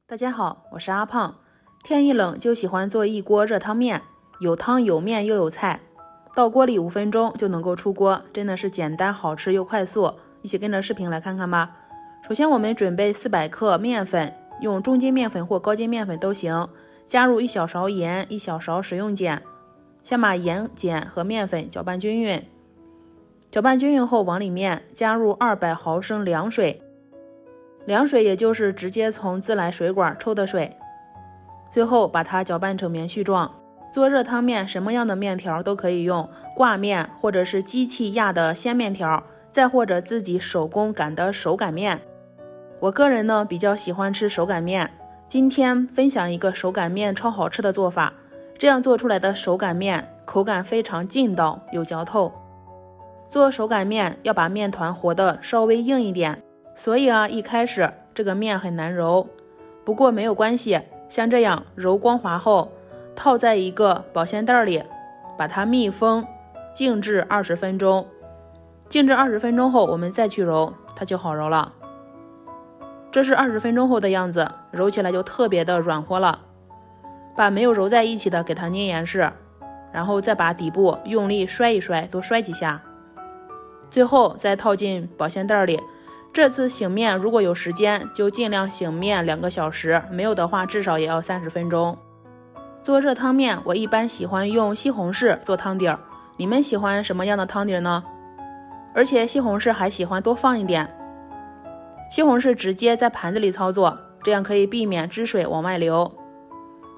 大家好，我是阿胖。天一冷就喜欢做一锅热汤面，有汤有面又有菜，倒锅里5分钟就能够出锅，真的是简单好吃又快速。一起跟着视频来看看吧。首先我们准备400克面粉，用中筋面粉或高筋面粉都行，加入1小勺盐、1小勺食用碱，先把盐碱和面粉搅拌均匀。搅拌均匀后，往里面加入200毫升凉水，凉水也就是直接从自来水管抽的水。最后把它搅拌成棉絮状。做热汤面，什么样的面条都可以用，挂面或者是机器压的鲜面条，再或者自己手工擀的手擀面。我个人呢比较喜欢吃手擀面，今天分享一个手擀面超好吃的做法。这样做出来的手擀面口感非常劲道，有嚼透。做手擀面要把面团和的稍微硬一点，所以一开始这个面很难揉，不过没有关系，像这样揉光滑后，套在一个保鲜袋里，把它密封静置20分钟。静置20分钟后，我们再去揉，它就好揉了。这是20分钟后的样子，揉起来就特别的软和了。把没有揉在一起的给它捏严实，然后再把底部用力摔一摔，多摔几下，最后再套进保鲜袋里。这次醒面如果有时间就尽量醒面2个小时，没有的话至少也要30分钟。做热汤面我一般喜欢用西红柿做汤底儿，你们喜欢什么样的汤底呢？而且西红柿还喜欢多放一点。西红柿直接在盘子里操作，这样可以避免汁水往外流。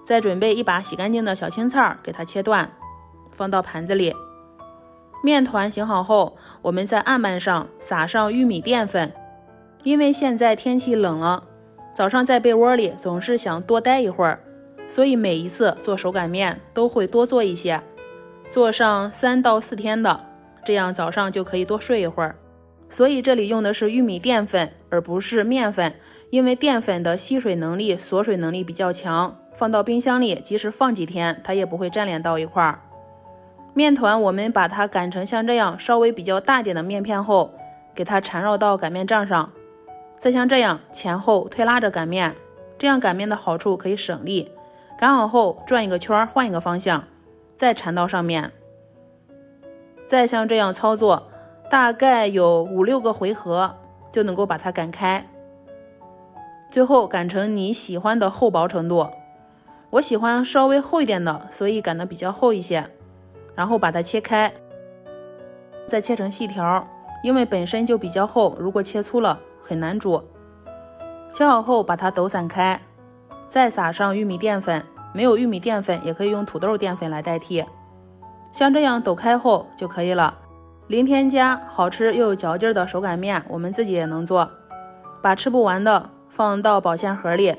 再准备一把洗干净的小青菜，给它切断，放到盘子里。面团醒好后，我们在案板上撒上玉米淀粉。因为现在天气冷了，早上在被窝里总是想多待一会儿，所以每一次做手擀面都会多做一些，做上3到4天的，这样早上就可以多睡一会儿。所以这里用的是玉米淀粉而不是面粉，因为淀粉的吸水能力、锁水能力比较强，放到冰箱里即使放几天它也不会粘连到一块儿。面团我们把它擀成像这样稍微比较大点的面片后，给它缠绕到擀面杖上，再像这样前后推拉着擀面。这样擀面的好处可以省力，擀好后转一个圈换一个方向，再缠到上面，再像这样操作，大概有5-6个回合就能够把它擀开。最后擀成你喜欢的厚薄程度，我喜欢稍微厚一点的，所以擀的比较厚一些。然后把它切开，再切成细条，因为本身就比较厚，如果切粗了很难煮。切好后把它抖散开，再撒上玉米淀粉，没有玉米淀粉也可以用土豆淀粉来代替。像这样抖开后就可以了。零添加好吃又有嚼劲的手擀面我们自己也能做。把吃不完的放到保鲜盒里，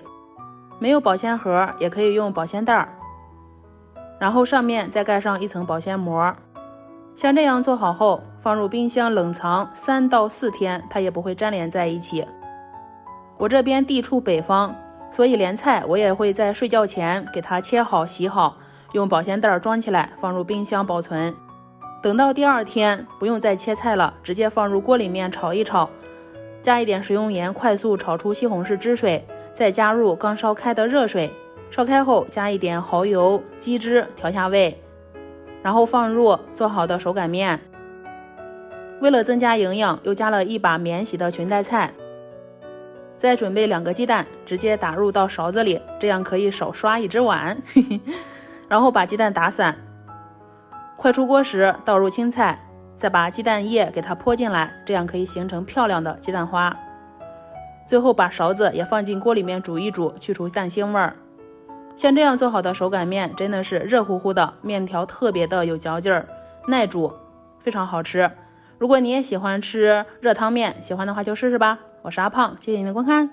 没有保鲜盒也可以用保鲜袋，然后上面再盖上一层保鲜膜。像这样做好后放入冰箱冷藏3到4天，它也不会粘连在一起。我这边地处北方，所以连菜我也会在睡觉前给它切好洗好，用保鲜袋装起来放入冰箱保存。等到第2天不用再切菜了，直接放入锅里面炒一炒，加一点食用盐，快速炒出西红柿汁水，再加入刚烧开的热水，烧开后加一点蚝油、鸡汁调下味，然后放入做好的手擀面。为了增加营养，又加了一把免洗的裙带菜。再准备2个鸡蛋，直接打入到勺子里，这样可以少刷一只碗然后把鸡蛋打散，快出锅时倒入青菜，再把鸡蛋液给它泼进来，这样可以形成漂亮的鸡蛋花。最后把勺子也放进锅里面煮一煮，去除蛋腥味儿。像这样做好的手擀面真的是热乎乎的，面条特别的有嚼劲儿，耐煮，非常好吃。如果你也喜欢吃热汤面，喜欢的话就试试吧。我是阿胖，谢谢你们观看。